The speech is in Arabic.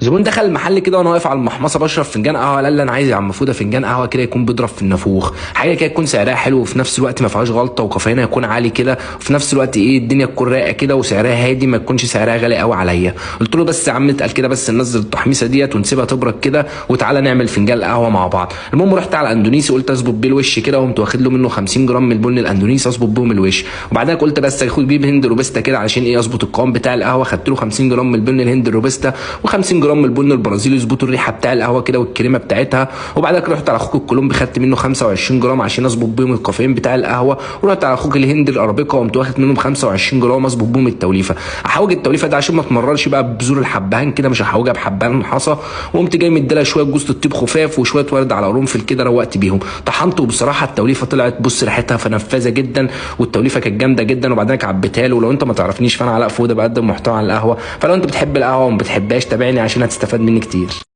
زبون دخل المحل كده وانا واقف على المحمصه بشرب فنجان قهوه، قال لي انا عايز يا عم فوده فنجان قهوه كده يكون بيضرب في النافوخ، حاجه كده تكون سعرها حلو وفي نفس الوقت ما فيهاش غلطه وكافيينها يكون عالي كده، وفي نفس الوقت ايه الدنيا تكون رايقه كده وسعرها هادي ما تكونش سعرها غالي قوي عليا. قلت له بس يا عم اتقل كده، بس ننزل التحميصه ديت ونسيبها تبرد كده وتعالى نعمل فنجان قهوه مع بعض. المهم رحت على الاندونيسي قلت اظبط بيه الوش كده، وقمت واخد له منه 50 جرام من البن الاندونيسي اظبط بيهم الوش، وبعدها قلت بس اخد بيه هند روبستا كده علشان ايه اظبط القوام بتاع القهوه. خدت له 50 جرام من البن الهند روبستا و50 جرام من البن البرازيلي يظبطوا الريحه بتاع القهوه كده والكريمه بتاعتها. وبعدها رحت على اخوك الكولومبي خدت منه 25 جرام عشان اظبط بيهم الكافيين بتاع القهوه، ورحت على اخوك الهند الارابيكا وقمت واخد منهم 25 جرام اظبط بيهم التوليفه. احوج التوليفه ده عشان ما تمررش بقى بذور الحبهان كده، مش هحوجها بحبهان حصى. وقمت جاي مديلها شويه جوز الطيب خفاف وشويه ورد على قرنفل كده، روقت بيهم طحنت، وبصراحه التوليفه طلعت بص ريحتها فنفاذه جدا والتوليفه كانت جامده جدا. وبعدين عبيتها له. ولو انت ما تعرفنيش فانا علاء فوده بقدم محتوى عن القهوه، فلو انت بتحب القهوه وما بتحبهاش تابعني عشان هتستفاد مني كتير.